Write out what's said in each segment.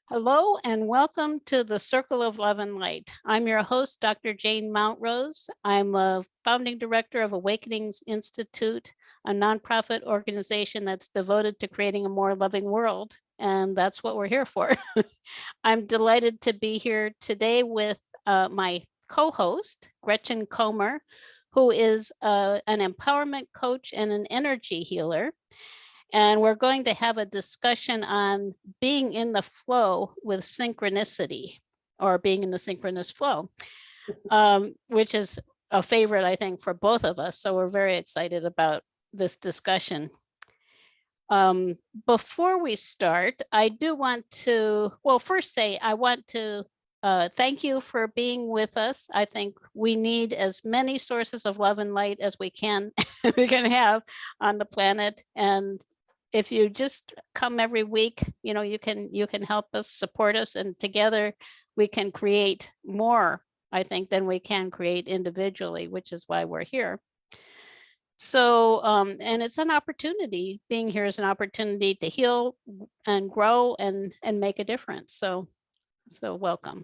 Hello and welcome to the Circle of Love and Light. I'm your host, Dr. Jane Mountrose. I'm a founding director of Awakenings Institute, a nonprofit organization that's devoted to creating a more loving world. And that's what we're here for. I'm delighted to be here today with my co-host, Gretchen Comer, who is an empowerment coach and an energy healer. And we're going to have a discussion on being in the flow with synchronicity, or being in the synchronous flow, which is a favorite, I think, for both of us. So we're very excited about this discussion. Before we start, I do want to, well, first say I want to thank you for being with us. I think we need as many sources of love and light as we can have on the planet. And if you just come every week, you can help us, support us, and together we can create more, I think, than we can create individually, which is why we're here. So, and it's an opportunity. Being here is an opportunity to heal and grow and make a difference. So welcome.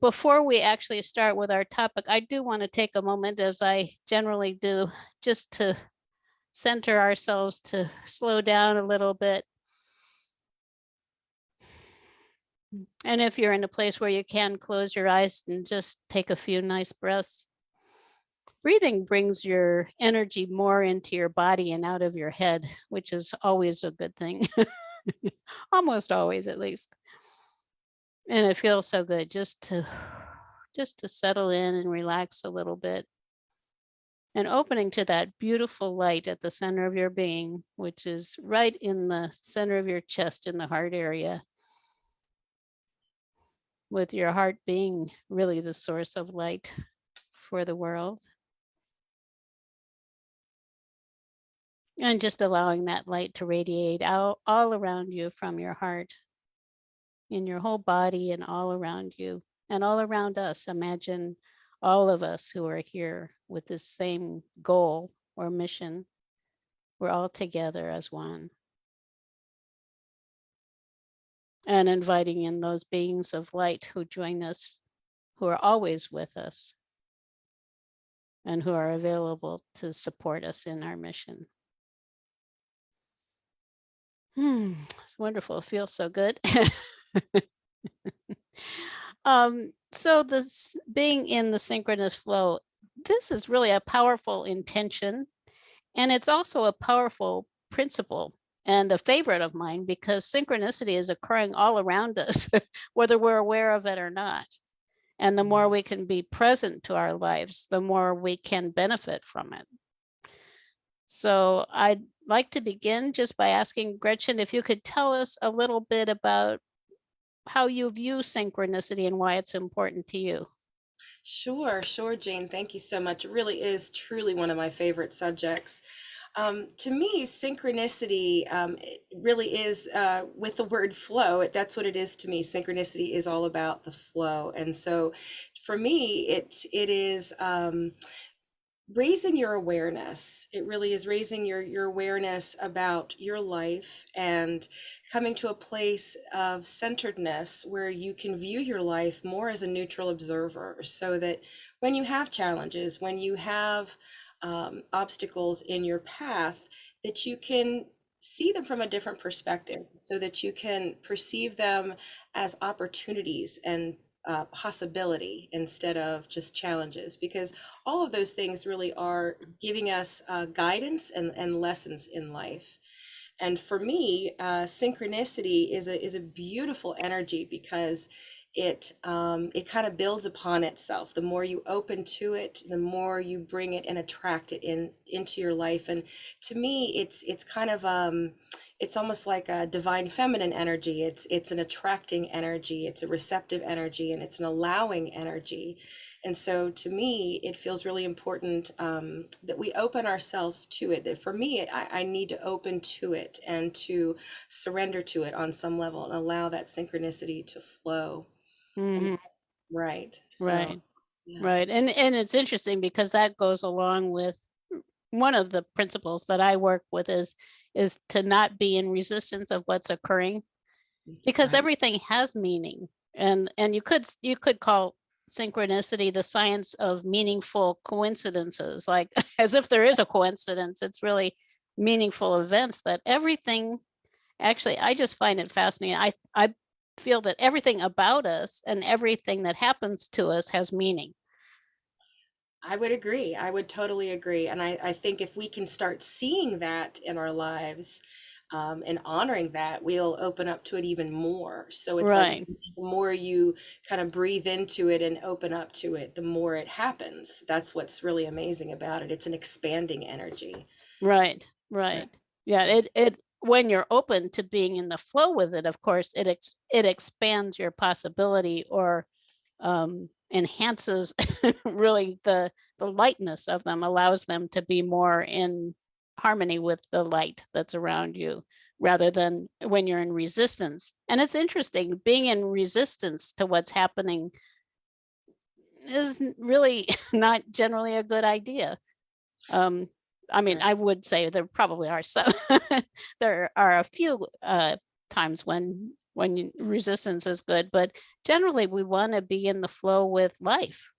Before we actually start with our topic, I do want to take a moment, as I generally do, just to center ourselves, to slow down a little bit. And if you're in a place where you can, close your eyes and just take a few nice breaths. Breathing brings your energy more into your body and out of your head, which is always a good thing. Almost always, at least. And it feels so good just to settle in and relax a little bit. And opening to that beautiful light at the center of your being, which is right in the center of your chest, in the heart area, with your heart being really the source of light for the world. And just allowing that light to radiate out all around you from your heart, in your whole body and all around you and all around us. Imagine all of us who are here with this same goal or mission. We're all together as one. And inviting in those beings of light who join us, who are always with us, and who are available to support us in our mission. It's wonderful. It feels so good. So this being in the synchronous flow, this is really a powerful intention. And it's also a powerful principle and a favorite of mine, because synchronicity is occurring all around us, whether we're aware of it or not. And the more we can be present to our lives, the more we can benefit from it. So I'd like to begin just by asking Gretchen if you could tell us a little bit about how you view synchronicity and why it's important to you. Sure, Jane. Thank you so much. It really is truly one of my favorite subjects. To me, synchronicity it really is with the word flow. That's what it is to me. Synchronicity is all about the flow, and so for me, it is raising your awareness. It really is raising your awareness about your life and coming to a place of centeredness where you can view your life more as a neutral observer, so that when you have challenges, when you have obstacles in your path, that you can see them from a different perspective, so that you can perceive them as opportunities and possibility instead of just challenges, because all of those things really are giving us guidance and lessons in life. And for me, synchronicity is a beautiful energy, because it kind of builds upon itself. The more you open to it, the more you bring it and attract it into your life. And to me, it's kind of it's almost like a divine feminine energy. It's an attracting energy, it's a receptive energy, and it's an allowing energy. And so to me, it feels really important that we open ourselves to it. That for me, I need to open to it and to surrender to it on some level and allow that synchronicity to flow. And Mm-hmm. right. So, Right, yeah. right. And it's interesting because that goes along with one of the principles that I work with is to not be in resistance of what's occurring. because Right. everything has meaning. And you could call synchronicity the science of meaningful coincidences, like as if there is a coincidence. It's really meaningful events that everything, actually, I just find it fascinating. I feel that everything about us and everything that happens to us has meaning. I would agree. I would totally agree. And I think if we can start seeing that in our lives, and honoring that, we'll open up to it even more. So it's like Right, the more you kind of breathe into it and open up to it, the more it happens. That's what's really amazing about it. It's an expanding energy. right, Right. right. Yeah, it when you're open to being in the flow with it, of course, it expands your possibility, or enhances really the lightness of them, allows them to be more in harmony with the light that's around you, rather than when you're in resistance. And it's interesting, being in resistance to what's happening is really not generally a good idea. um I mean, Right. I would say there probably are some there are a few times when resistance is good, but generally we want to be in the flow with life.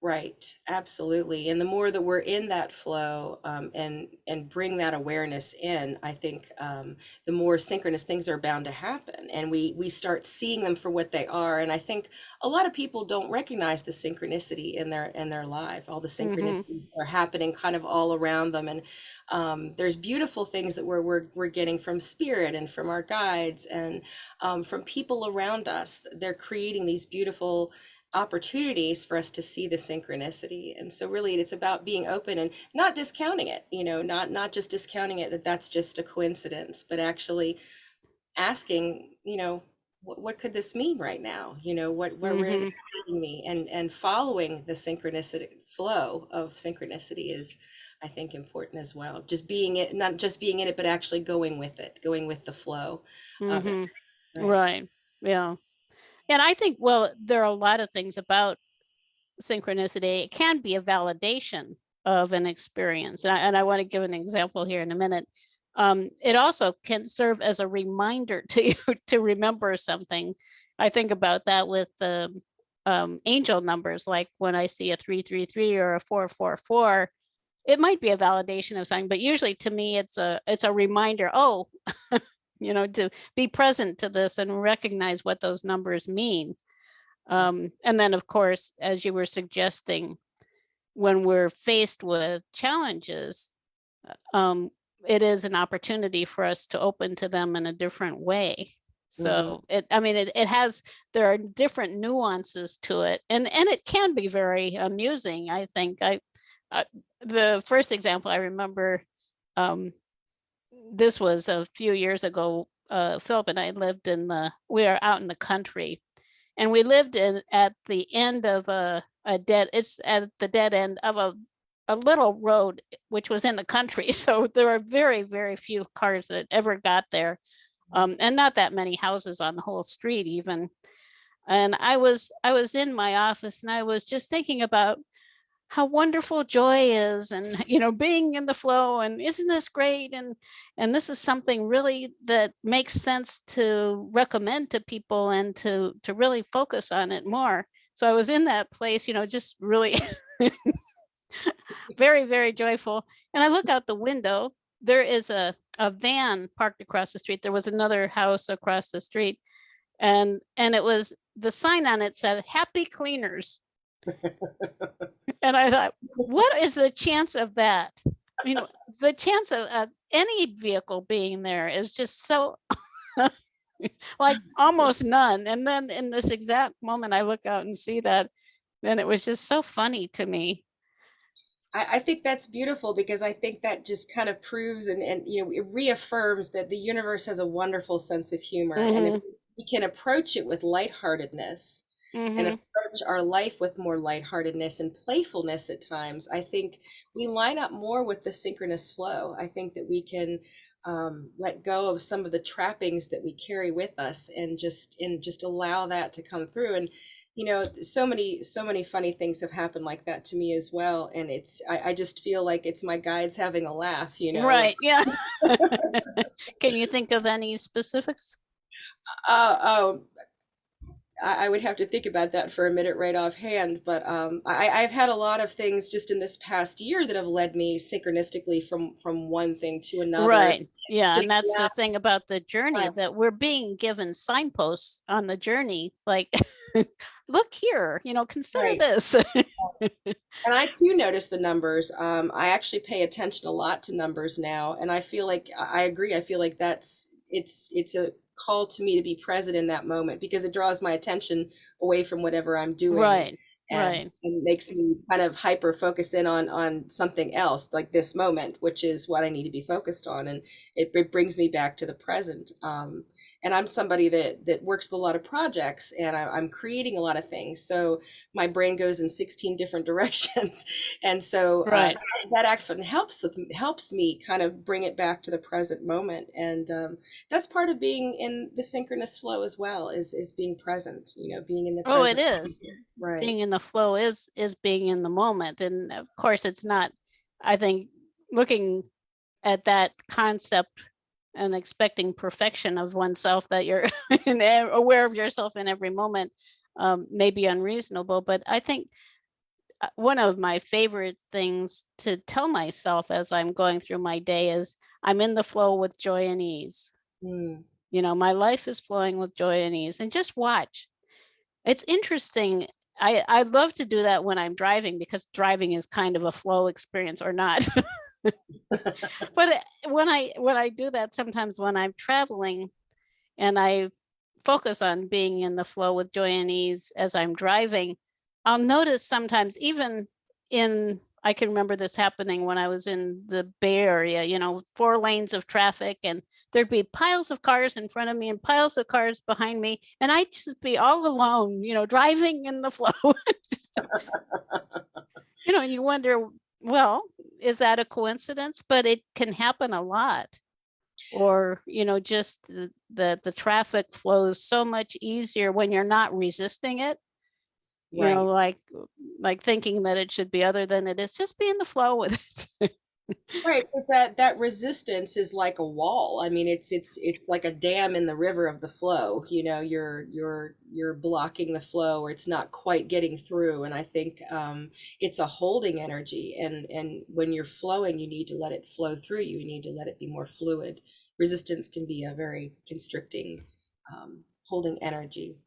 Right, absolutely. And the more that we're in that flow, and bring that awareness in, I think, the more synchronous things are bound to happen, and we start seeing them for what they are. And I think a lot of people don't recognize the synchronicity in their life. All the Hmm. synchronicities are happening kind of all around them, and there's beautiful things that we're getting from spirit and from our guides, and from people around us. They're creating these beautiful opportunities for us to see the synchronicity. And so really it's about being open and not discounting it, not just discounting it, that that's just a coincidence, but actually asking, what could this mean right now? Where is it Hmm. taking me? And following the synchronicity flow of synchronicity is, I think, important as well. Just being it, not just being in it, but actually going with it, going with the flow of it. Hmm. Right. Right. Yeah. And I think, well, there are a lot of things about synchronicity. It can be a validation of an experience. And I want to give an example here in a minute. It also can serve as a reminder to you to remember something. I think about that with the angel numbers, like when I see a 333 or a 444, it might be a validation of something, but usually to me it's a reminder, oh, to be present to this and recognize what those numbers mean. And then, of course, as you were suggesting, when we're faced with challenges, um, it is an opportunity for us to open to them in a different way. Hmm. So I mean, there are different nuances to it, and it can be very amusing. I think uh, the first example I remember, um, this was a few years ago. Philip and I we are out in the country, and we lived at the end of it's at the dead end of a little road, which was in the country. So there were very, very few cars that ever got there, and not that many houses on the whole street even. And I was in my office, and I was just thinking about how wonderful joy is, and being in the flow, and isn't this great, and this is something really that makes sense to recommend to people, and to really focus on it more. So I was in that place, just really very, very joyful. And I look out the window. There is a van parked across the street. There was another house across the street, and it was, the sign on it said happy cleaners. And I thought, what is the chance of that? The chance of any vehicle being there is just so like almost none. And then in this exact moment, I look out and see that, and it was just so funny to me. I think that's beautiful, because I think that just kind of proves, and it reaffirms that the universe has a wonderful sense of humor. And if Hmm. we can approach it with lightheartedness and Hmm. approach our life with more lightheartedness and playfulness at times, I think we line up more with the synchronous flow. I think that we can, let go of some of the trappings that we carry with us, and just allow that to come through. And so many funny things have happened like that to me as well. And I just feel like it's my guides having a laugh. Right. Yeah. Can you think of any specifics? Oh, I would have to think about that for a minute right offhand, but I've had a lot of things just in this past year that have led me synchronistically from one thing to another. Right. Yeah. Just And that's the last thing about the journey, time, that we're being given signposts on the journey. Like, look here, consider right. this. And I do notice the numbers. I actually pay attention a lot to numbers now, and I feel like I agree. I feel like it's a call to me to be present in that moment because it draws my attention away from whatever I'm doing Right. and, Right. and makes me kind of hyper focus in on something else, like this moment, which is what I need to be focused on, and it brings me back to the present. And I'm somebody that works with a lot of projects, and I'm creating a lot of things, so my brain goes in 16 different directions. And so Right. that actually helps me kind of bring it back to the present moment. And that's part of being in the synchronous flow as well, is being present, being in the Oh, it present is. moment. Right. Being in the flow is being in the moment. And of course it's not, I think, looking at that concept and expecting perfection of oneself, that you're aware of yourself in every moment, may be unreasonable. But I think one of my favorite things to tell myself as I'm going through my day is I'm in the flow with joy and ease. Mm. My life is flowing with joy and ease, and just watch. It's interesting. I love to do that when I'm driving, because driving is kind of a flow experience, or not. But when I do that, sometimes when I'm traveling and I focus on being in the flow with joy and ease as I'm driving, I'll notice sometimes, even in, I can remember this happening when I was in the Bay Area, 4 lanes of traffic, and there'd be piles of cars in front of me and piles of cars behind me. And I'd just be all alone, driving in the flow. And you wonder, well, is that a coincidence? But it can happen a lot. Or just the traffic flows so much easier when you're not resisting it, Right. like thinking that it should be other than it is. Just be in the flow with it. Right, because that resistance is like a wall. I mean, it's like a dam in the river of the flow. You're blocking the flow, or it's not quite getting through. And I think it's a holding energy. And when you're flowing, you need to let it flow through you. You need to let it be more fluid. Resistance can be a very constricting, holding energy.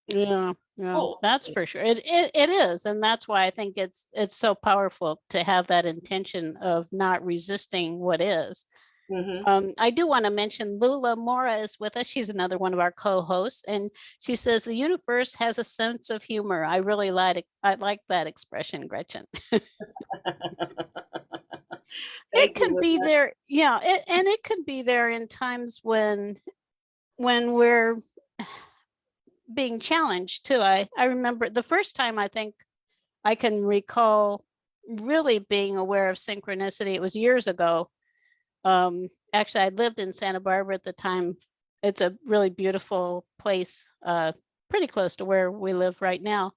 It's Yeah, yeah, hold. that's for sure. It is, and that's why I think it's so powerful to have that intention of not resisting what is. Hmm. I do want to mention Lula Mora is with us. She's another one of our co-hosts, and she says the universe has a sense of humor. I really like it. I like that expression, Gretchen. It Thank you, can be Linda. there, yeah, and it can be there in times when we're being challenged too. I remember the first time, I think I can recall really being aware of synchronicity. It was years ago. Actually, I lived in Santa Barbara at the time. It's a really beautiful place, pretty close to where we live right now.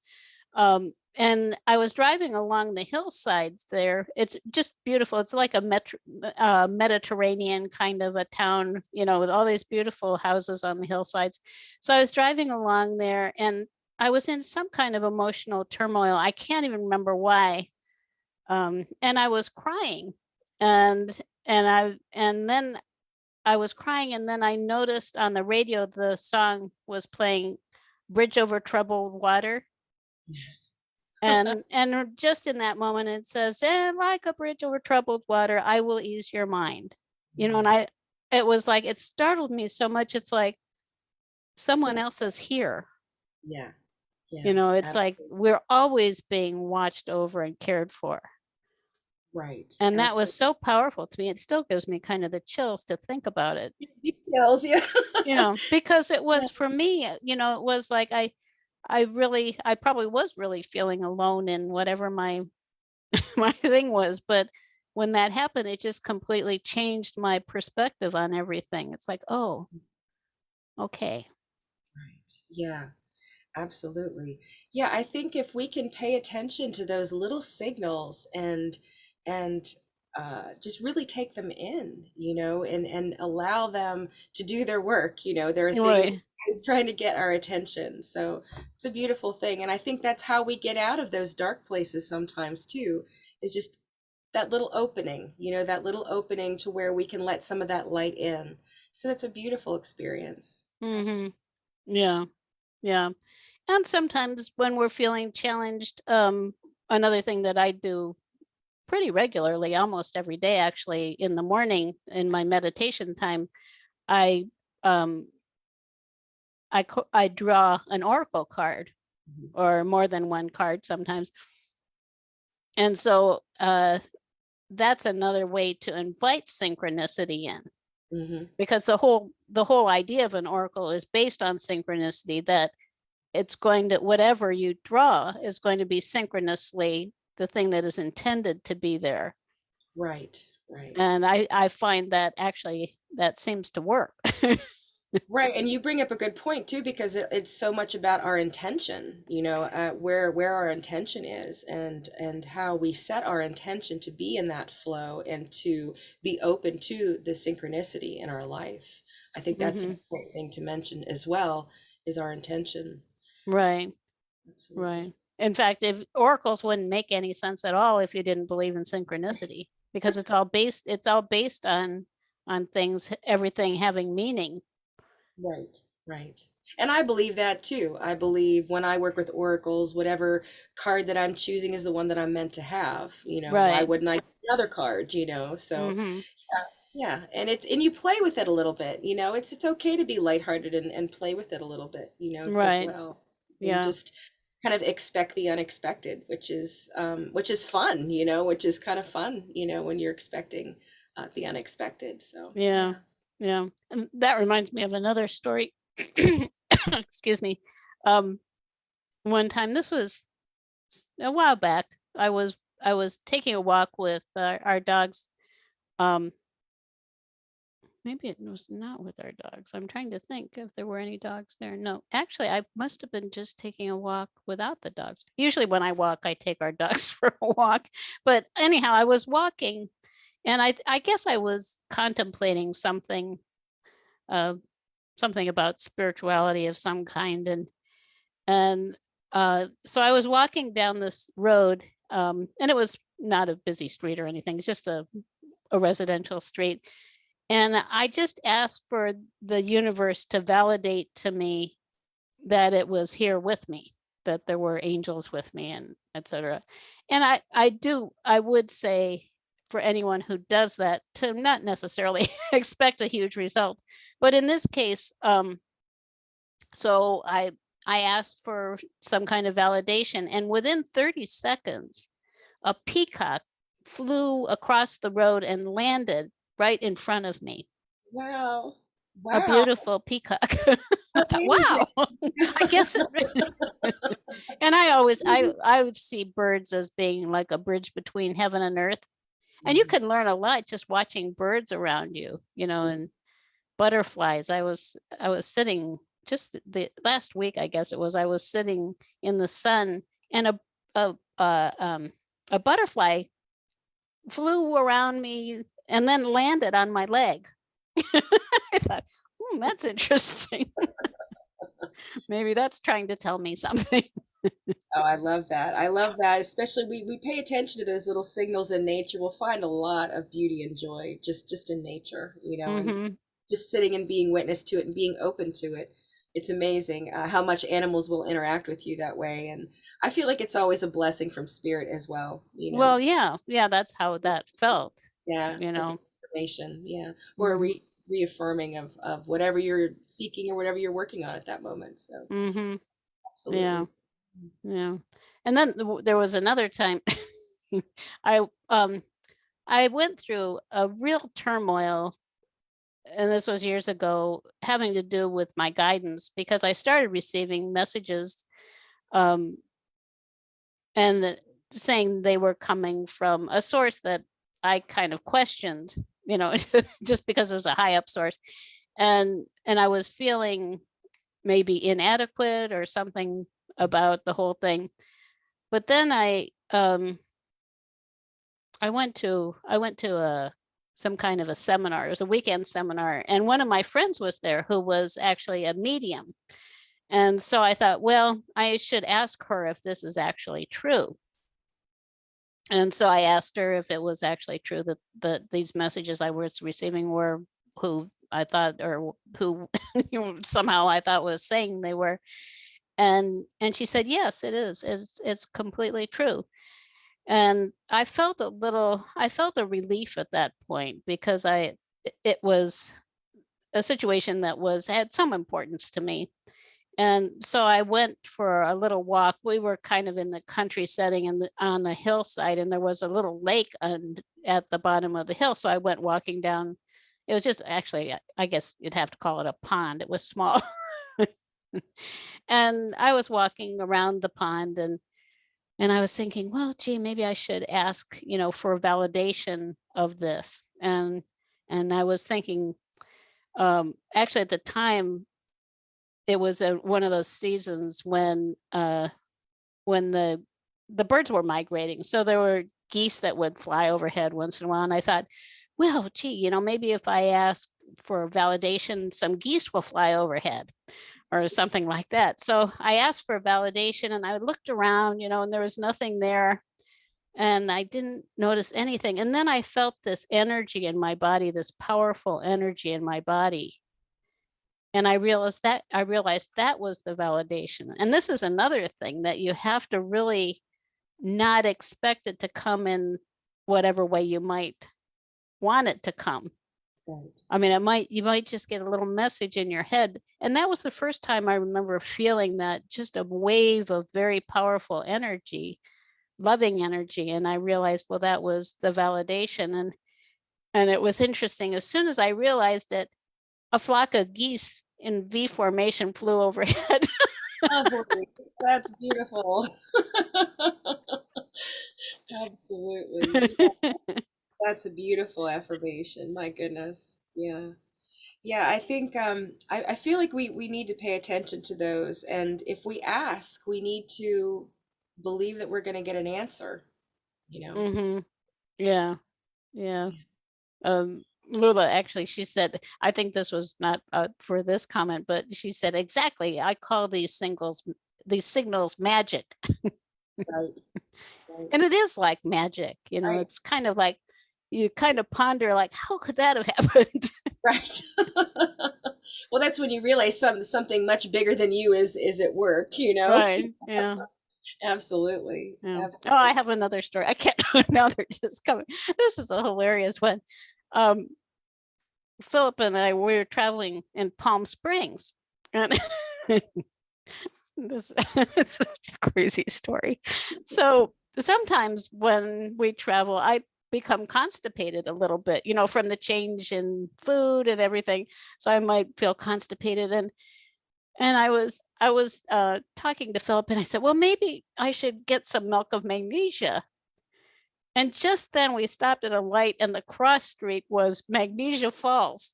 And I was driving along the hillsides there. It's just beautiful. It's like a Mediterranean kind of a town, with all these beautiful houses on the hillsides. So I was driving along there, and I was in some kind of emotional turmoil. I can't even remember why. And I was crying, and then I was crying, and then I noticed on the radio the song was playing, "Bridge Over Troubled Water." Yes. And just in that moment it says, and like a bridge over troubled water, I will ease your mind. And it was like, it startled me so much. It's like someone else is here. Yeah. Yeah. It's like we're always being watched over and cared for. Right. And that was Absolutely. so powerful to me. It still gives me kind of the chills to think about it. Details. Yeah. Because it Yeah. was for me, it was like I probably was really feeling alone in whatever my my thing was. But when that happened, it just completely changed my perspective on everything. It's like, oh, okay. Right. Yeah. Absolutely. Yeah, I think if we can pay attention to those little signals and just really take them in, and allow them to do their work. There are things Right. is trying to get our attention. So it's a beautiful thing. And I think that's how we get out of those dark places sometimes too, is just that little opening, that little opening to where we can let some of that light in. So that's a beautiful experience. Mm-hmm. Yeah. Yeah. And sometimes when we're feeling challenged, another thing that I do pretty regularly, almost every day, actually, in the morning in my meditation time, I um, I draw an oracle card Mhm. or more than one card sometimes. And so that's another way to invite synchronicity in, Mhm. because the whole idea of an oracle is based on synchronicity, that it's going to, whatever you draw is going to be synchronously the thing that is intended to be there. Right, right. And I find that actually that seems to work. Right, and you bring up a good point too, because it's so much about our intention, where our intention is, and how we set our intention to be in that flow and to be open to the synchronicity in our life. I think that's an Hmm. important thing to mention as well, is our intention. Right, right. Absolutely. In fact, if oracles wouldn't make any sense at all if you didn't believe in synchronicity, because it's all based on things, everything having meaning. Right, right. And I believe that too. I believe when I work with oracles, whatever card that I'm choosing is the one that I'm meant to have. Why Right. wouldn't I get another card? So Hmm. yeah, and you play with it a little bit. It's okay to be lighthearted and play with it a little bit, as Right. well. And Yeah. just kind of expect the unexpected, which is fun, which is kind of fun, when you're expecting the unexpected. So Yeah. yeah. Yeah. And that reminds me of another story. Excuse me. Um, One time, this was a while back, I was taking a walk with our dogs. Um, Maybe it was not with our dogs. I'm trying to think if there were any dogs there. No, actually, I must have been just taking a walk without the dogs. Usually, when I walk, I take our dogs for a walk. But anyhow, I was walking, and I guess I was contemplating uh, something about spirituality of some kind, and so I was walking down this road, and it was not a busy street or anything. It's just a residential street. And I just asked for the universe to validate to me that it was here with me, that there were angels with me, and etc. And I would say, for anyone who does that, to not necessarily expect a huge result. But in this case, so I asked for some kind of validation, and within 30 seconds, a peacock flew across the road and landed right in front of me. Wow. A Wow. beautiful peacock. I thought, Amazing. wow, I guess it. And I see birds as being like a bridge between heaven and earth, and you Mhm. can learn a lot just watching birds around you, and butterflies. I was sitting just the last week, I guess it was. I was sitting in the sun, and a a, um, a butterfly flew around me and then landed on my leg. I thought, that's interesting. Maybe that's trying to tell me something. Oh, I love that. I love that. Especially we pay attention to those little signals in nature. We'll find a lot of beauty and joy just in nature, and Hmm. just sitting and being witness to it and being open to it. It's amazing how much animals will interact with you that way. And I feel like it's always a blessing from spirit as well. Well, yeah, that's how Yeah, that felt, yeah, you like a know. confirmation, yeah, or a Hmm. reaffirming of whatever you're seeking or whatever you're working on at that moment. So Hmm. Yeah, absolutely. yeah. And then there was another time I um I went through a real turmoil, and this was years ago, having to do with my guidance, because I started receiving messages, um, and saying they were coming from a source that I kind of questioned, just because it was a high up source, and I was feeling maybe inadequate or something about the whole thing. But then I went to some kind of a seminar. It was a weekend seminar, and one of my friends was there who was actually a medium. And so I thought, well, I should ask her if this is actually true. And so I asked her if it was actually true that these messages I was receiving were who I thought, or who somehow I thought was saying they were. And she said, yes, it is. It's completely true. And I felt a relief at that point, because it was a situation that had some importance to me. And so I went for a little walk. We were kind of in the country setting and on a hillside, and there was a little lake at the bottom of the hill. So I went walking down. It was just, actually, I guess you'd have to call it a pond. It was small. And I was walking around the pond, and I was thinking, well, gee, maybe I should ask, for validation of this. And I was thinking, actually at the time, it was one of those seasons when the birds were migrating. So there were geese that would fly overhead once in a while. And I thought, well, gee, maybe if I ask for validation, some geese will fly overhead or something like that. So I asked for validation, and I looked around, and there was nothing there. And I didn't notice anything. And then I felt this energy in my body, this powerful energy in my body. And I realized that was the validation. And this is another thing, that you have to really not expect it to come in whatever way you might want it to come. Right. I mean, you might just get a little message in your head. And that was the first time I remember feeling that, just a wave of very powerful energy, loving energy. And I realized, well, that was the validation. And it was interesting. As soon as I realized it, a flock of geese in V formation flew overhead. Oh, boy, that's beautiful. Absolutely. That's a beautiful affirmation. My goodness. Yeah. Yeah, I think I feel like we need to pay attention to those. And if we ask, we need to believe that we're going to get an answer, you know. Mm-hmm. Yeah. Yeah. Lula, actually, she said, I think this was not for this comment, but she said, exactly, I call these signals magic. Right. Right. And it is like magic, Right. it's kind of like, you kind of ponder, like, how could that have happened? Right. Well, that's when you realize something much bigger than you is at work, you know. Right. Yeah. Absolutely. Yeah. Oh, I Absolutely. have another story. I can't, now they're just coming. This is a hilarious one. Um, Philip and I, we were traveling in Palm Springs, and this it's such a crazy story. So sometimes when we travel, I become constipated a little bit, from the change in food and everything. So I might feel constipated, and I was talking to Philip, and I said, well, maybe I should get some milk of magnesia. And just then we stopped at a light, and the cross street was Magnesia Falls.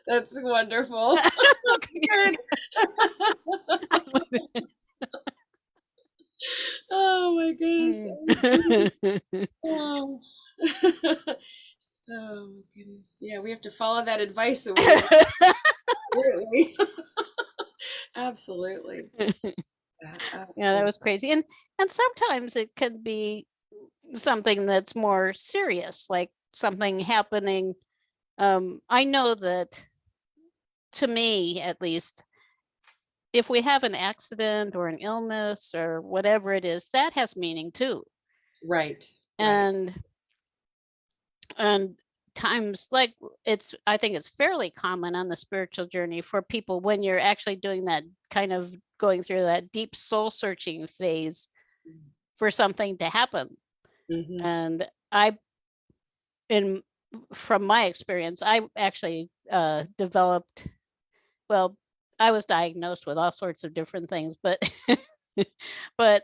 That's wonderful. Good. Oh my goodness. Oh. Oh my goodness. Yeah, we have to follow that advice. Absolutely. Absolutely. Yeah, that was crazy. And sometimes it can be something that's more serious, like something happening. I know that, to me at least, if we have an accident or an illness or whatever it is, that has meaning too. Right. Right. And and times like, I think it's fairly common on the spiritual journey for people, when you're actually doing that, kind of going through that deep soul searching phase, for something to happen. Mm-hmm. And in from my experience, I actually developed, well, I was diagnosed with all sorts of different things, but but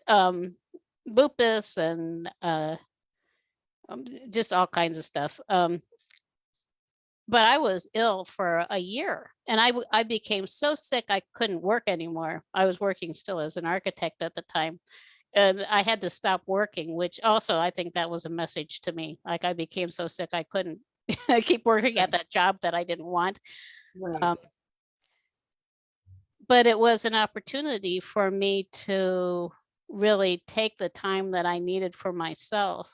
lupus and just all kinds of stuff. But I was ill for a year, and I became so sick I couldn't work anymore. I was working still as an architect at the time, and I had to stop working, which also I think that was a message to me. Like I became so sick I couldn't keep working at that job that I didn't want. Right. But it was an opportunity for me to really take the time that I needed for myself.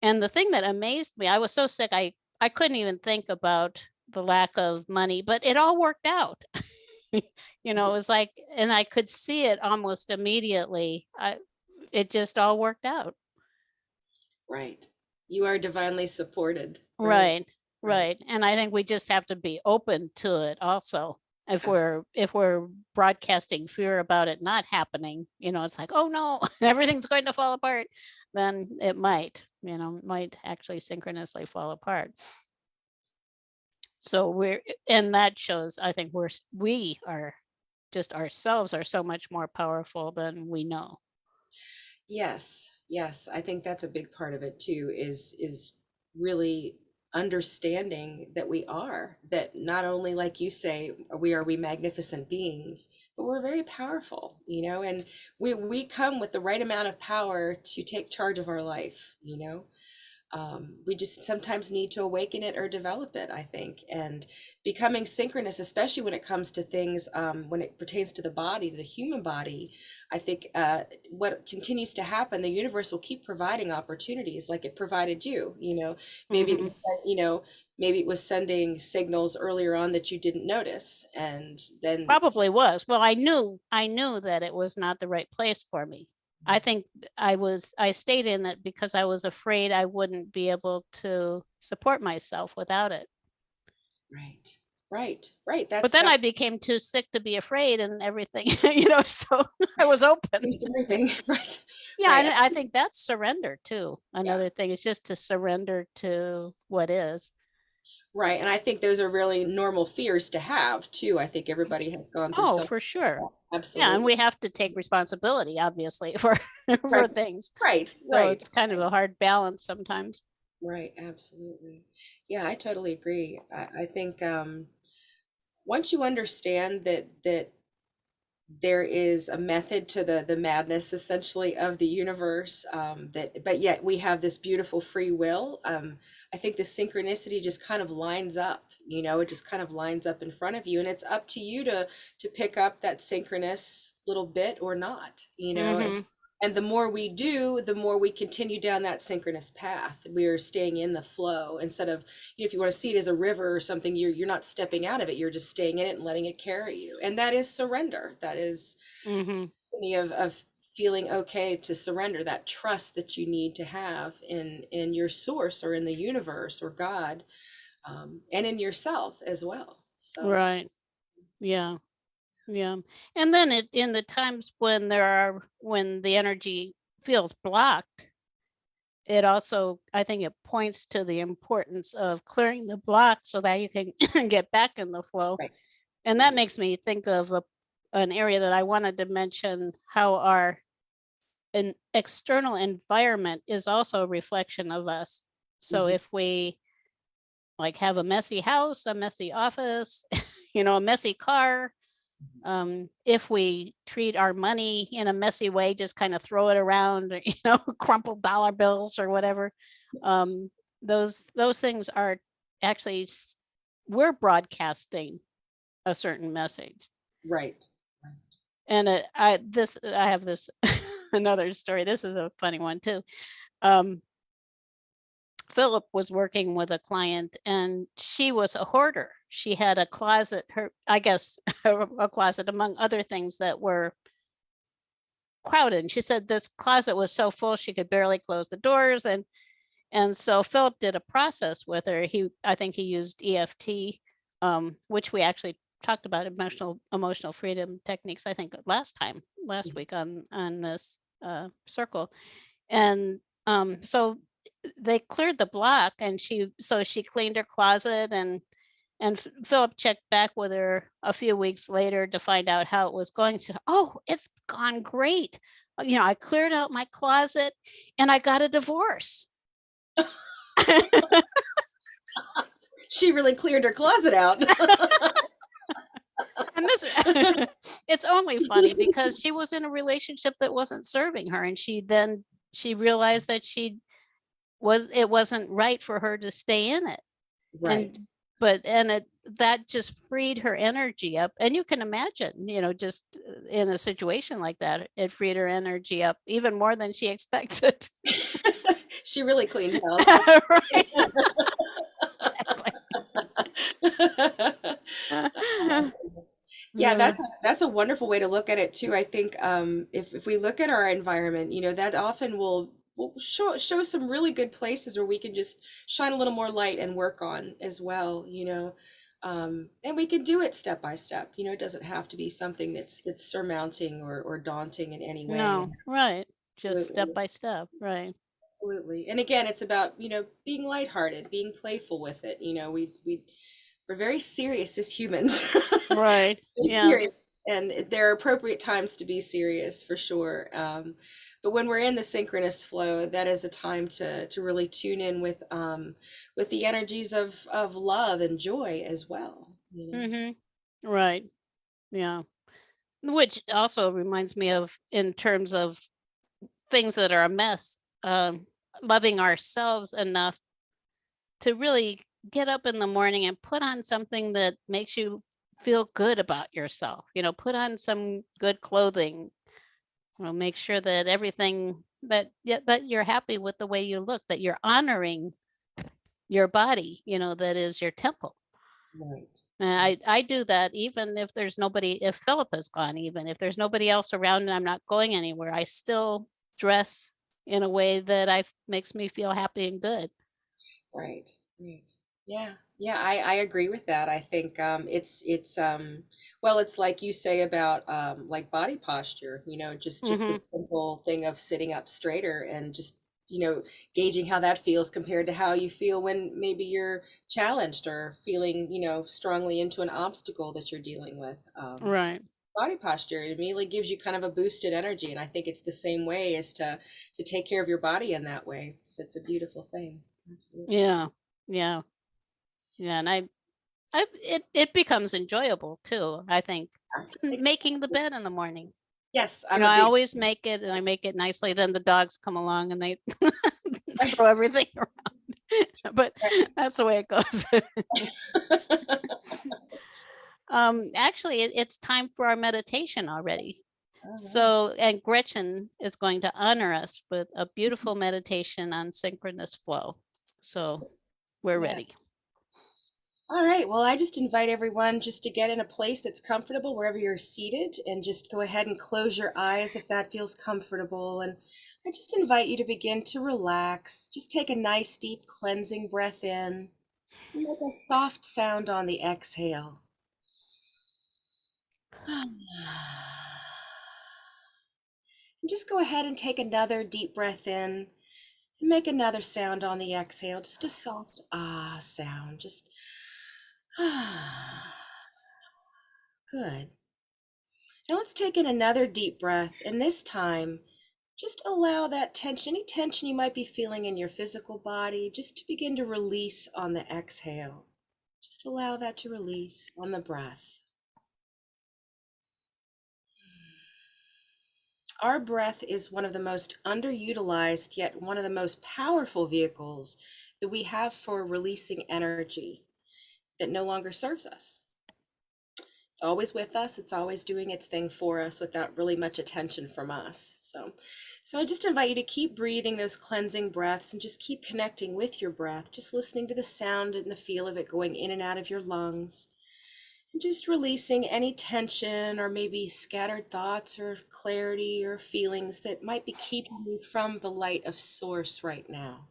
And the thing that amazed me, I was so sick, I couldn't even think about the lack of money, but it all worked out. You know, it was like, and I could see it almost immediately. It just all worked out. Right. You are divinely supported. Right. Right, Right. right. And I think we just have to be open to it also. If we're broadcasting fear about it not happening, you know, it's like, oh no, everything's going to fall apart, then it might, you know, might actually synchronously fall apart. So and that shows, I think we are just ourselves are so much more powerful than we know. Yes, yes, I think that's a big part of it too, is really understanding that we are, that not only, like you say, we magnificent beings, but we're very powerful, you know, and we come with the right amount of power to take charge of our life, you know. We just sometimes need to awaken it or develop it, I think. And becoming synchronous, especially when it comes to things, when it pertains to the body, to the human body, I think what continues to happen, the universe will keep providing opportunities like it provided you, you know, maybe it Hmm. was, you know, maybe it was sending signals earlier on that you didn't notice. And then, Probably was. Well, I knew that it was not the right place for me. I think I stayed in it because I was afraid I wouldn't be able to support myself without it. right, right, right. But That's then got I became too sick to be afraid and everything, you know, so I was open. everything, right, Yeah, right. and I think that's surrender too. Yeah. Another thing is just to surrender to what is. Right. And I think those are really normal fears to have too. I think everybody has gone through Oh, something for like sure. that. Yeah, and Absolutely. we have to take responsibility, obviously, for for Right. things. Right. So Right. it's kind of Right. a hard balance sometimes. Right. Absolutely. Yeah, I totally agree. I think once you understand that there is a method to the madness essentially of the universe, that but yet we have this beautiful free will. I think the synchronicity just kind of lines up, you know, it just kind of lines up in front of you, and it's up to you to pick up that synchronous little bit or not, you know. Hmm. And the more we do, the more we continue down that synchronous path. We are staying in the flow instead of, you know, if you want to see it as a river or something, you're not stepping out of it. You're just staying in it and letting it carry you. And that is surrender. That is Hmm. me of feeling okay to surrender, that trust that you need to have in your source or in the universe or God, and in yourself as well. So Right. Yeah. Yeah. And then in the times when the energy feels blocked, it also, I think it points to the importance of clearing the block so that you can get back in the flow. right. And that makes me think of an area that I wanted to mention, how our an external environment is also a reflection of us. So Mhm. if we like have a messy house, a messy office, you know, a messy car, if we treat our money in a messy way, just kind of throw it around, you know, crumpled dollar bills or whatever, um, those things are actually we're broadcasting a certain message. Right. Right. And I have this another story. This is a funny one too. Um, Philip was working with a client and she was a hoarder. She had a closet, I guess, a closet among other things that were crowded. And she said this closet was so full she could barely close the doors. And so Philip did a process with her. I think he used EFT, which we actually talked about emotional freedom techniques, I think last week on this circle. And so they cleared the block, and she cleaned her closet, and Philip checked back with her a few weeks later to find out how it was going. She said, "Oh, it's gone great. You know, I cleared out my closet and I got a divorce." She really cleared her closet out. And this it's extremely funny because she was in a relationship that wasn't serving her, and she realized that it wasn't right for her to stay in it. Right. And that just freed her energy up. And you can imagine, just in a situation like that, it freed her energy up even more than she expected. She really cleaned house. Right. Exactly. Yeah, Uh, that's a wonderful way to look at it too. I think if we look at our environment, that often will show some really good places where we can just shine a little more light and work on as well. And we can do it step by step. It doesn't have to be something that's surmounting or daunting in any way. no, right. Just step Absolutely. by step. Right. Absolutely. And again, it's about, being lighthearted, being playful with it. We're very serious as humans. Right. Very Yes. serious. And there are appropriate times to be serious for sure. But when we're in the synchronous flow, that is a time to really tune in with the energies of love and joy as well. Mhm. Right. Yeah. Which also reminds me of, in terms of things that are a mess, loving ourselves enough to really get up in the morning and put on something that makes you feel good about yourself. Put on some good clothing. Make sure that everything that, yeah, that you're happy with the way you look, that you're honoring your body, that is your temple. Right. And I do that even if there's nobody, if Philip has gone, even if there's nobody else around and I'm not going anywhere, I still dress in a way that makes me feel happy and good. Right, right. Yeah, yeah, I agree with that. I think it's well, it's like you say about like body posture, just the Mhm. simple thing of sitting up straighter and just, gauging how that feels compared to how you feel when maybe you're challenged or feeling, strongly into an obstacle that you're dealing with. Right. Body posture, it immediately gives you kind of a boosted energy, and I think it's the same way as to take care of your body in that way. So it's a beautiful thing. Absolutely. Yeah. Yeah. Yeah. And it becomes enjoyable too, I think. Making the bed in the morning. Yes, I'm a I big always make it, and I make it nicely. Then the dogs come along and they throw everything around. But that's the way it goes. Actually, it's time for our meditation already. All right. So, and Gretchen is going to honor us with a beautiful meditation on synchronous flow. So, we're Yeah. ready. All right. Well, I just invite everyone just to get in a place that's comfortable wherever you're seated and just go ahead and close your eyes if that feels comfortable. And I just invite you to begin to relax. Just take a nice deep cleansing breath in and make a soft sound on the exhale. And just go ahead and take another deep breath in and make another sound on the exhale, just a soft ah sound. Just ah. Good. Now let's take in another deep breath, and this time, just allow that tension, any tension you might be feeling in your physical body, just to begin to release on the exhale. Just allow that to release on the breath. Our breath is one of the most underutilized, yet one of the most powerful vehicles that we have for releasing energy that no longer serves us. It's always with us. It's always doing its thing for us without really much attention from us. So I just invite you to keep breathing those cleansing breaths and just keep connecting with your breath, just listening to the sound and the feel of it going in and out of your lungs, and just releasing any tension or maybe scattered thoughts or clarity or feelings that might be keeping you from the light of source right now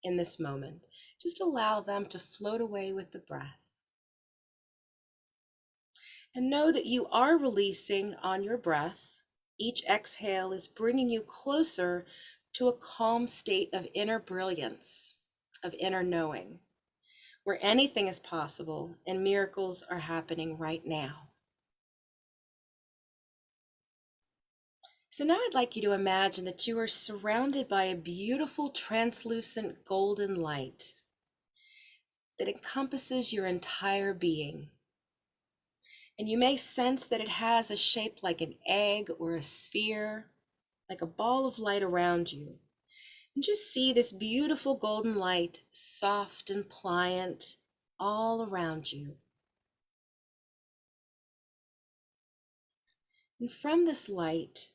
in this moment. Just allow them to float away with the breath. And know that you are releasing on your breath. Each exhale is bringing you closer to a calm state of inner brilliance, of inner knowing, where anything is possible and miracles are happening right now. So now I'd like you to imagine that you are surrounded by a beautiful translucent golden light that encompasses your entire being. And you may sense that it has a shape like an egg or a sphere, like a ball of light around you. And just see this beautiful golden light, soft and pliant, all around you. And from this light,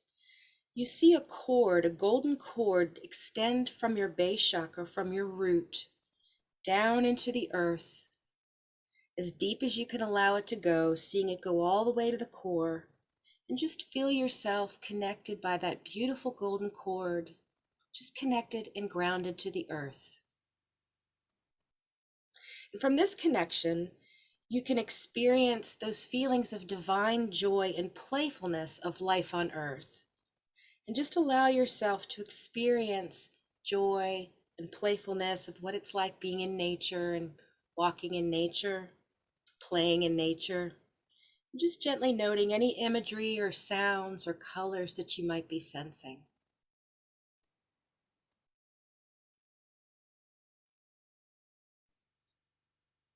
you see a cord, a golden cord, extend from your base chakra, from your root, down into the earth, as deep as you can allow it to go, seeing it go all the way to the core. And just feel yourself connected by that beautiful golden cord, just connected and grounded to the earth. And from this connection, you can experience those feelings of divine joy and playfulness of life on earth. And just allow yourself to experience joy and playfulness of what it's like being in nature and walking in nature, playing in nature. And just gently noting any imagery or sounds or colors that you might be sensing.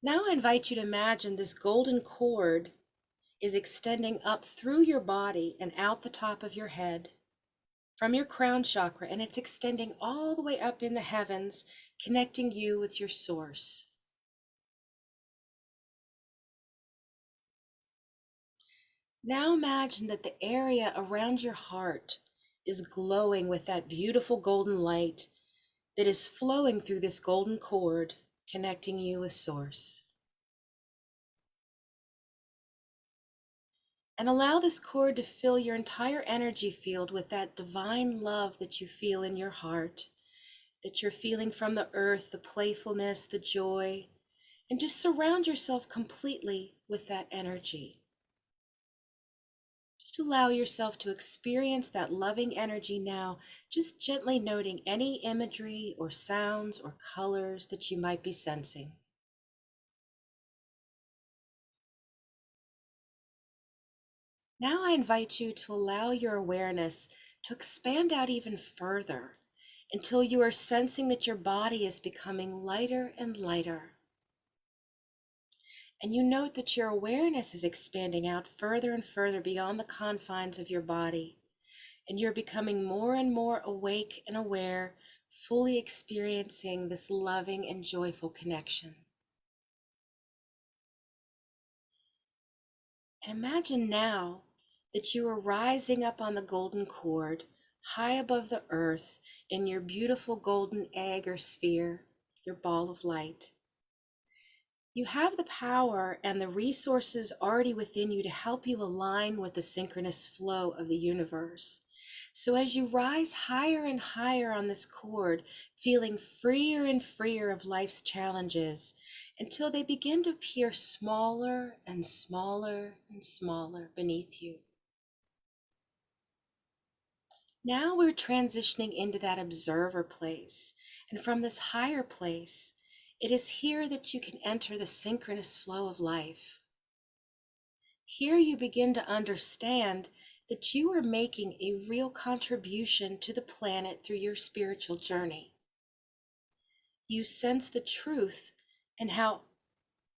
Now I invite you to imagine this golden cord is extending up through your body and out the top of your head from your crown chakra, and it's extending all the way up in the heavens, connecting you with your source. Now imagine that the area around your heart is glowing with that beautiful golden light that is flowing through this golden cord, connecting you with source. And allow this cord to fill your entire energy field with that divine love that you feel in your heart, that you're feeling from the earth, the playfulness, the joy, and just surround yourself completely with that energy. Just allow yourself to experience that loving energy now, just gently noting any imagery or sounds or colors that you might be sensing. Now I invite you to allow your awareness to expand out even further until you are sensing that your body is becoming lighter and lighter. And you note that your awareness is expanding out further and further beyond the confines of your body. And you're becoming more and more awake and aware, fully experiencing this loving and joyful connection. And imagine now that you are rising up on the golden cord, high above the earth, in your beautiful golden egg or sphere, your ball of light. You have the power and the resources already within you to help you align with the synchronous flow of the universe. So as you rise higher and higher on this cord, feeling freer and freer of life's challenges, until they begin to appear smaller and smaller and smaller beneath you. Now we're transitioning into that observer place. And from this higher place, it is here that you can enter the synchronous flow of life. Here you begin to understand that you are making a real contribution to the planet through your spiritual journey. You sense the truth and how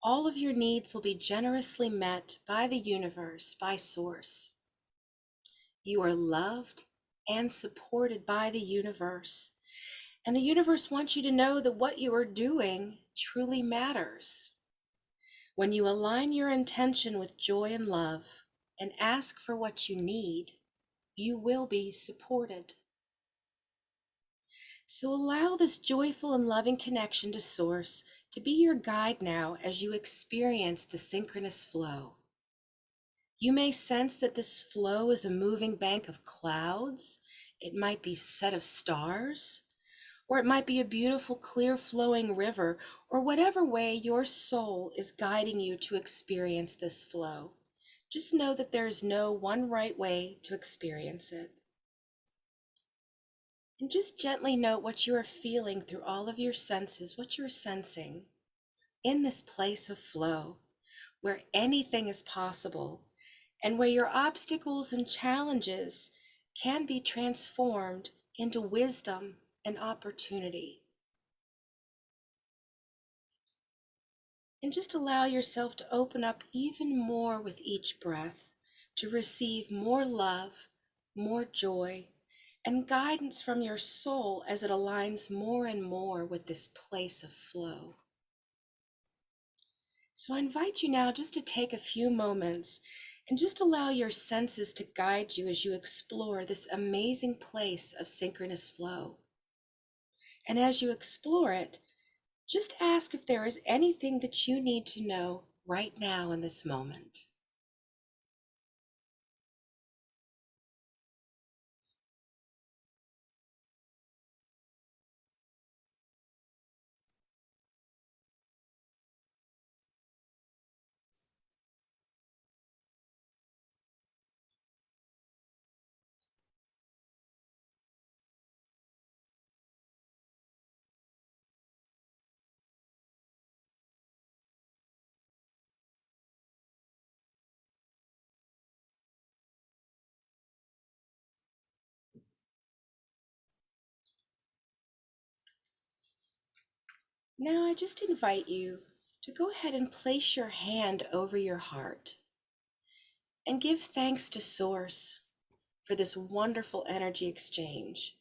all of your needs will be generously met by the universe, by Source. You are loved and supported by the universe. And the universe wants you to know that what you are doing truly matters. When you align your intention with joy and love and ask for what you need, you will be supported. So allow this joyful and loving connection to Source to be your guide now as you experience the synchronous flow. You may sense that this flow is a moving bank of clouds. It might be a set of stars, or it might be a beautiful, clear flowing river, or whatever way your soul is guiding you to experience this flow. Just know that there is no one right way to experience it. And just gently note what you are feeling through all of your senses, what you're sensing in this place of flow, where anything is possible, and where your obstacles and challenges can be transformed into wisdom and opportunity. And just allow yourself to open up even more with each breath, to receive more love, more joy, and guidance from your soul as it aligns more and more with this place of flow. So I invite you now just to take a few moments and just allow your senses to guide you as you explore this amazing place of synchronous flow. And as you explore it, just ask if there is anything that you need to know right now in this moment. Now I just invite you to go ahead and place your hand over your heart and give thanks to Source for this wonderful energy exchange.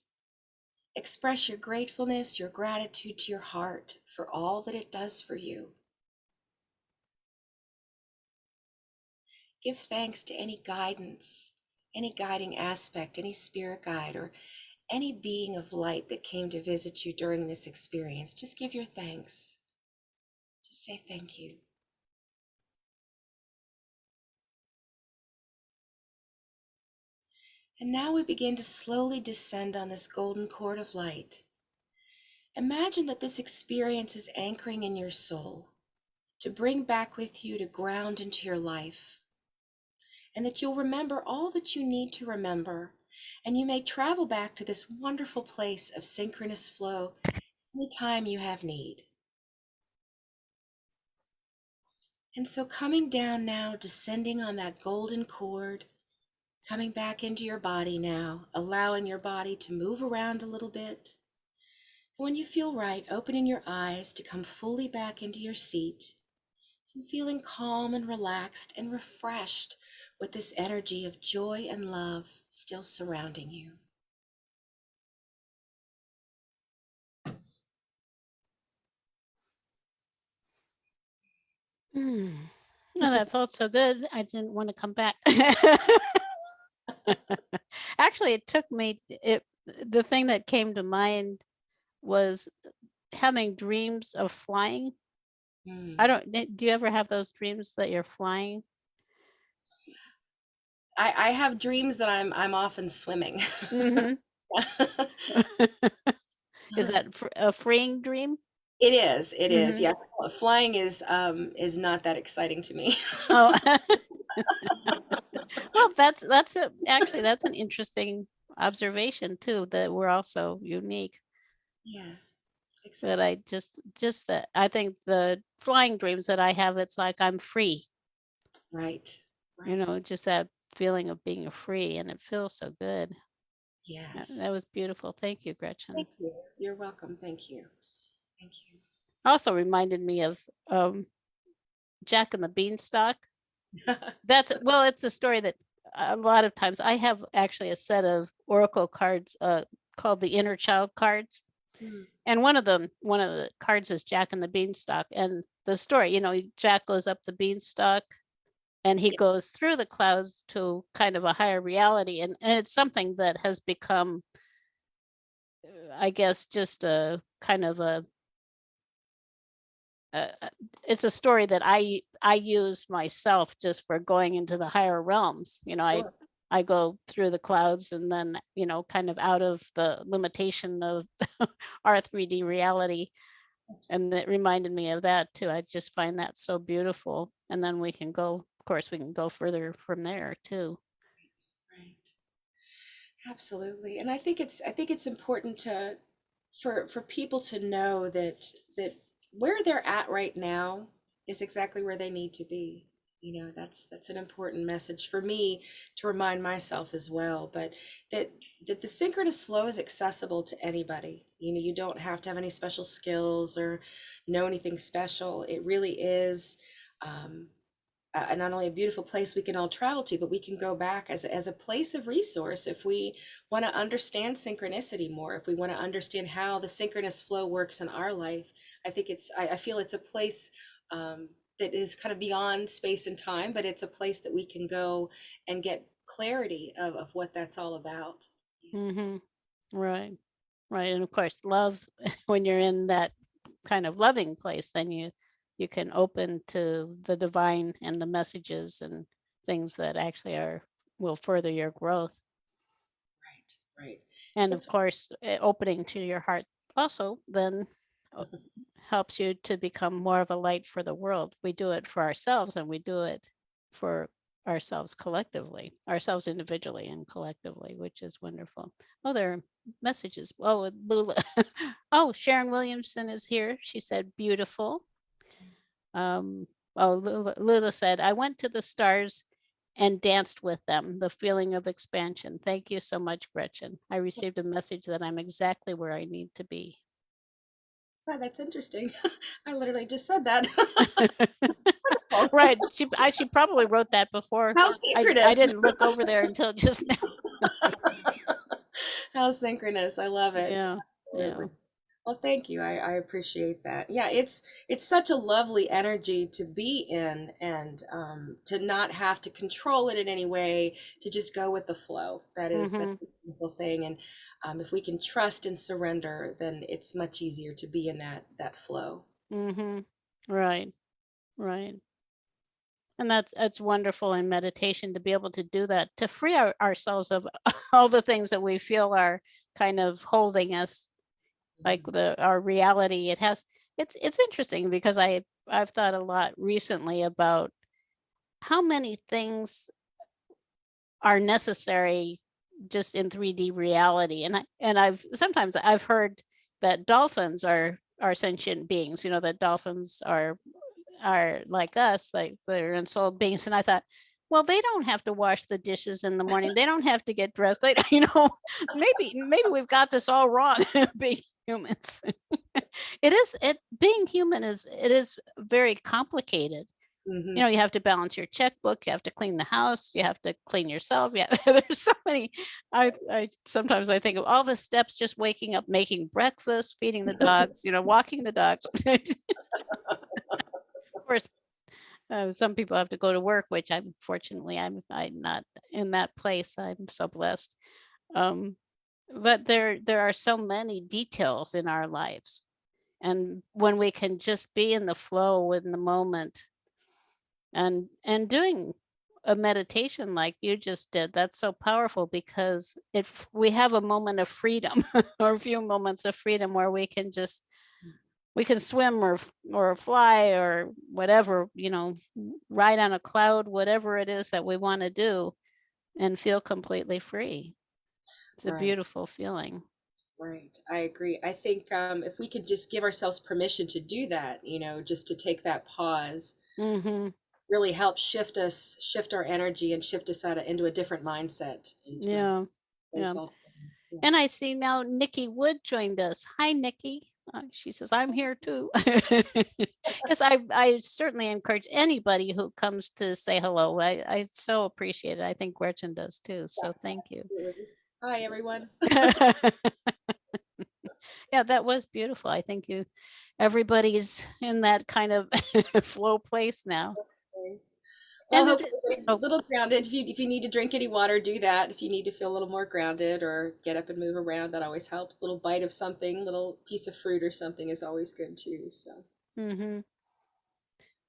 Express your gratefulness, your gratitude to your heart for all that it does for you. Give thanks to any guidance, any guiding aspect, any spirit guide, or any being of light that came to visit you during this experience. Just give your thanks. Just say thank you. And now we begin to slowly descend on this golden cord of light. Imagine that this experience is anchoring in your soul to bring back with you to ground into your life, and that you'll remember all that you need to remember, and you may travel back to this wonderful place of synchronous flow anytime you have need. And so coming down now, descending on that golden cord, coming back into your body now, allowing your body to move around a little bit. When you feel right, opening your eyes to come fully back into your seat and feeling calm and relaxed and refreshed with this energy of joy and love still surrounding you. Oh, that felt so good. I didn't want to come back. Actually, it took me, the thing that came to mind was having dreams of flying. I don't, do you ever have those dreams that you're flying? I have dreams that I'm often swimming. Mm-hmm. Is that a freeing dream? It is. It is. Mm-hmm. Yeah. Flying is not that exciting to me. Oh, well, actually that's an interesting observation too, that we're also unique. Yeah, That exactly. I just that I think the flying dreams that I have, it's like I'm free, Right. Right. just that feeling of being free, and it feels so good. That Yes. was beautiful. Thank you, Gretchen. Thank you. You're welcome. Thank you. Thank Also reminded me of Jack and the Beanstalk. you. It's a story that a lot of times I have actually a set of oracle cards called the inner child cards. Mm, And one of the cards is Jack and the Beanstalk. And the story, Jack goes up the beanstalk and he yeah, goes through the clouds to kind of a higher reality. And it's something that has become, I guess, just a kind of it's a story that I use myself just for going into the higher realms. sure. I go through the clouds and then, kind of out of the limitation of our 3D reality. And it reminded me of that too. I just find that so beautiful. And then of course, we can go further from there too. Right. Absolutely. And I think it's important to for people to know that where they're at right now is exactly where they need to be. That's an important message for me to remind myself as well. But that that the synchronous flow is accessible to anybody. You don't have to have any special skills or know anything special. It really is. Um, not only a beautiful place we can all travel to, but we can go back as a place of resource if we want to understand synchronicity more, if we want to understand how the synchronous flow works in our life. I feel it's a place that is kind of beyond space and time, but it's a place that we can go and get clarity of what that's all about. Mm-hmm. Right. Right. And of course, love, when you're in that kind of loving place, then you can open to the divine and the messages and things that actually are will further your growth. Right, right. And So of it's course, opening to your heart also then uh, helps you to become more of a light for the world. We do it for ourselves and we do it for ourselves collectively, ourselves individually and collectively, which is wonderful. Oh, there are messages. Oh, Lula. Oh, Sharon Williamson is here. She said, beautiful. Um, oh, Lula said, I went to the stars and danced with them, the feeling of expansion. Thank you so much, Gretchen. I received a message that I'm exactly where I need to be. wow, that's interesting. I literally just said that. Right. She probably wrote that before. How I synchronous. didn't look over there until just now. How synchronous. I love it. Yeah. Absolutely. Yeah. Well, thank you. I appreciate that. Yeah, it's such a lovely energy to be in, and to not have to control it in any way, to just go with the flow. That's Mhm. a beautiful thing. And if we can trust and surrender, then it's much easier to be in that flow. Mhm. Right. Right. And that's wonderful in meditation to be able to do that, to free ourselves of all the things that we feel are kind of holding us, like Mhm. our reality. It's interesting because I've thought a lot recently about how many things are necessary just in 3D reality. And I've heard that dolphins are sentient beings, that dolphins are like us, like they're ensouled beings. And I thought, well, they don't have to wash the dishes in the morning. They don't have to get dressed. They, maybe we've got this all wrong, being humans. Being human is very complicated. Mhm. You have to balance your checkbook, you have to clean the house, you have to clean yourself. Yeah, there's so many. I sometimes I think of all the steps, just waking up, making breakfast, feeding the dogs, walking the dogs. Of course, some people have to go to work, which I'm not in that place. I'm so blessed. Um, but there are so many details in our lives, and when we can just be in the flow in the moment, and doing a meditation like you just did, that's so powerful, because if we have a moment of freedom or a few moments of freedom where we can swim or fly or whatever, ride on a cloud, whatever it is that we want to do, and feel completely free. It's a Right. beautiful feeling. Right. I agree. I think if we could just give ourselves permission to do that, just to take that pause, Mhm. really help shift our energy and shift us into a different mindset, into a Yeah. place Yeah. all. Yeah. And I see now Nikki Wood joined us. Hi, Nikki. She says, I'm here too. Yes, I certainly encourage anybody who comes to say hello. I so appreciate it. I think Gretchen does too. So Yes, thank you. absolutely. Hi, everyone. Yeah, that was beautiful. I think everybody's in that kind of flow place now. Thanks. Well, And it, hopefully we're a oh, little grounded. If you need to drink any water, do that. If you need to feel a little more grounded or get up and move around, that always helps. A little bite of something, little piece of fruit or something is always good too. So. mhm.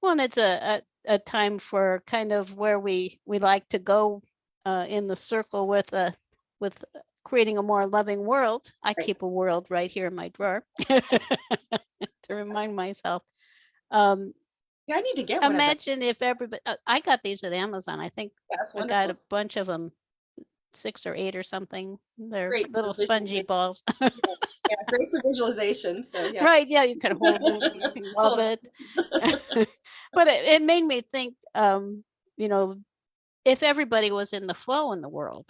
Well, and it's a time for kind of where we like to go in the circle with creating a more loving world. I Right. keep a world right here in my drawer to remind myself. Um, Yeah, I need to get one of those. Imagine if everybody. I got these at Amazon. I think Yeah, that's I got wonderful. a bunch of them 6 or 8 or something. They're Great for little spongy visualization. balls. Yeah, yeah, great for visualization. So yeah. Right, yeah, you can hold it, you can love Hold it. on. But it made me think, you know, if everybody was in the flow in the world,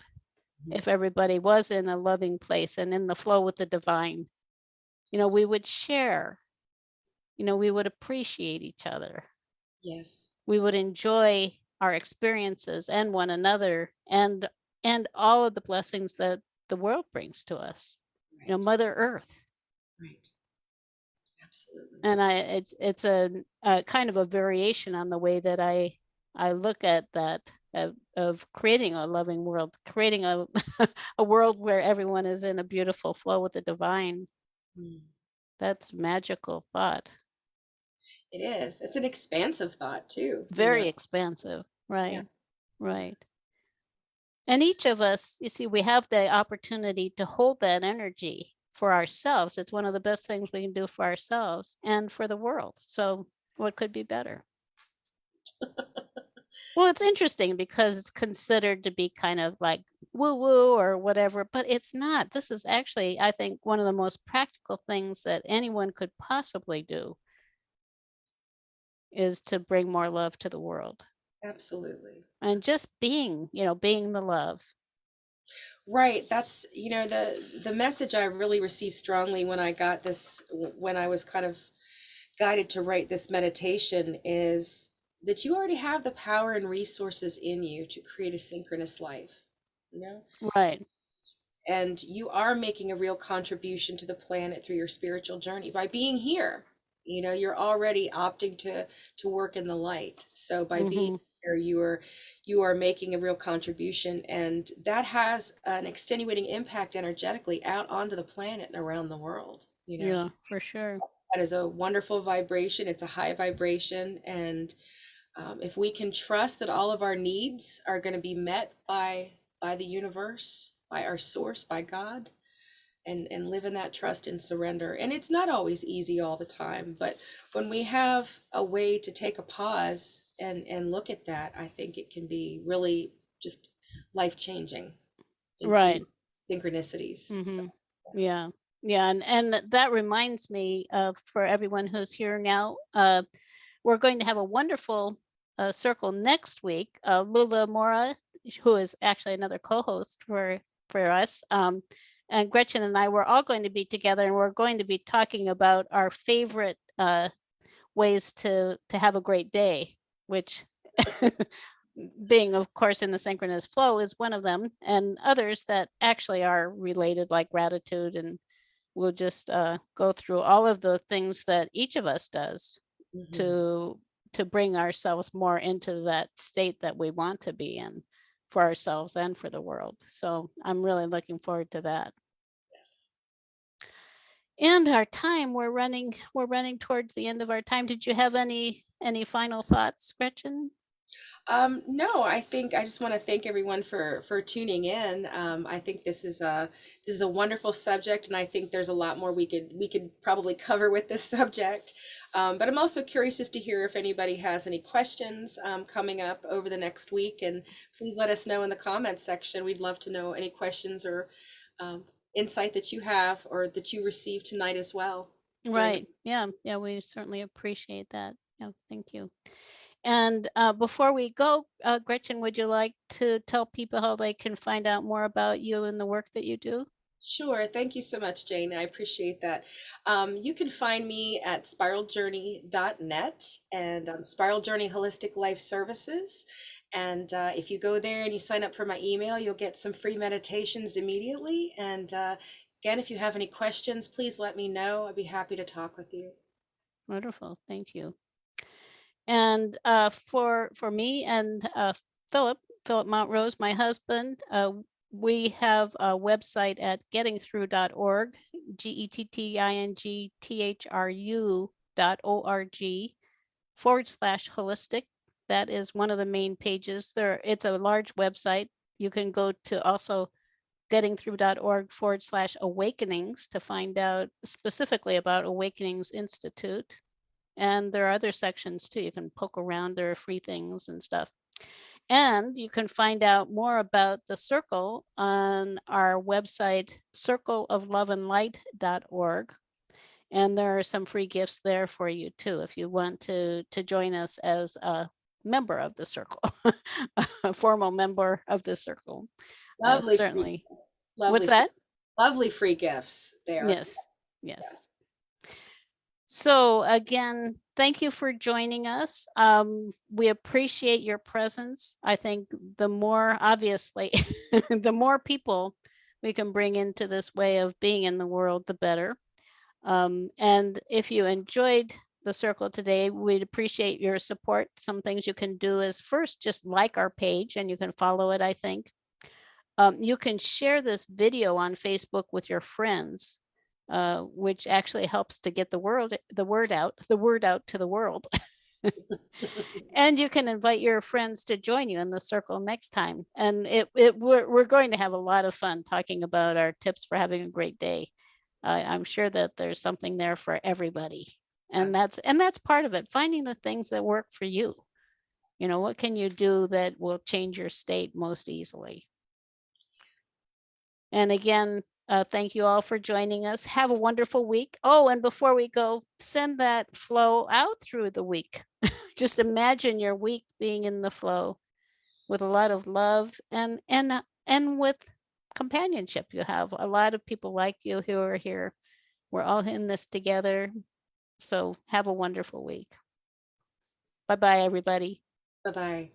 if everybody was in a loving place and in the flow with the divine, we would share, we would appreciate each other. Yes. We would enjoy our experiences and one another and all of the blessings that the world brings to us. Right. Mother Earth. Right. Absolutely. And it's a kind of a variation on the way that I look at that of creating a loving world, creating a a world where everyone is in a beautiful flow with the divine. Mm. That's magical thought. It is. It's an expansive thought too, Very expansive. Yeah. Right. Right. And each of us, you see, we have the opportunity to hold that energy for ourselves. It's one of the best things we can do for ourselves and for the world. So what could be better? Well, it's interesting because it's considered to be kind of like woo woo or whatever, but it's not. This is actually, I think, one of the most practical things that anyone could possibly do is to bring more love to the world Absolutely. and just being the love. Right. That's, the message I really received strongly when I got this, when I was kind of guided to write this meditation, is that you already have the power and resources in you to create a synchronous life, you know, Right. and you are making a real contribution to the planet through your spiritual journey by being here. You're already opting to work in the light. So by being Hmm. here, you are making a real contribution, and that has an extenuating impact energetically out onto the planet and around the world. Yeah, for sure. That is a wonderful vibration. It's a high vibration, and if we can trust that all of our needs are going to be met by the universe, by our source, by God, and live in that trust and surrender. And it's not always easy all the time, but when we have a way to take a pause and look at that, I think it can be really just life changing to Right. synchronicities. So Hmm. Yeah. Yeah. And that reminds me of for everyone who's here now, we're going to have a wonderful circle next week. Lula Mora, who is actually another co-host for us, and Gretchen and I, we're all going to be together, and we're going to be talking about our favorite ways to have a great day, which being, of course, in the synchronous flow is one of them, and others that actually are related, like gratitude. And we'll just go through all of the things that each of us does mhm. to to bring ourselves more into that state that we want to be in for ourselves and for the world. So I'm really looking forward to that. Yes. And our time, we're running towards the end of our time. Did you have any final thoughts, Gretchen? No, I think I just want to thank everyone for tuning in. I think this is a wonderful subject, and I think there's a lot more we could probably cover with this subject. But I'm also curious just to hear if anybody has any questions coming up over the next week, and please let us know in the comments section. We'd love to know any questions or um, insight that you have or that you received tonight as well during the. Right. Yeah. Yeah. We certainly appreciate that. Yeah. Thank you. And before we go, Gretchen, would you like to tell people how they can find out more about you and the work that you do? Sure. Thank you so much, Jane. I appreciate that. You can find me at spiraljourney.net and on Spiral Journey Holistic Life Services. And if you go there and you sign up for my email, you'll get some free meditations immediately. And again, if you have any questions, please let me know. I'd be happy to talk with you. Wonderful. Thank you. And for me and Philip Mountrose, my husband, we have a website at gettingthrough.org, gettingthrough.org /holistic. That is one of the main pages there. It's a large website. You can go to also gettingthrough.org /awakenings to find out specifically about Awakenings Institute. And there are other sections too. You can poke around. There are free things and stuff. And you can find out more about the circle on our website, circleofloveandlight.org. And there are some free gifts there for you too, if you want to join us as a member of the circle, a formal member of the circle. Lovely free Certainly. gifts. What's Lovely free, that? lovely free gifts there. Yes. Yeah. Yes. So again, thank you for joining us. We appreciate your presence. I think the more, obviously, the more people we can bring into this way of being in the world, the better. And if you enjoyed the circle today, we'd appreciate your support. Some things you can do is first just like our page, and you can follow it, I think. You can share this video on Facebook with your friends, which actually helps to get the word out to the world. And you can invite your friends to join you in the circle next time. And we're going to have a lot of fun talking about our tips for having a great day. I'm sure that there's something there for everybody. And that's part of it, finding the things that work for you. You know, what can you do that will change your state most easily? And again, thank you all for joining us. Have a wonderful week. Oh, and before we go, send that flow out through the week. Just imagine your week being in the flow with a lot of love and with companionship. You have a lot of people like you who are here. We're all in this together. So have a wonderful week. Bye-bye, everybody. Bye-bye.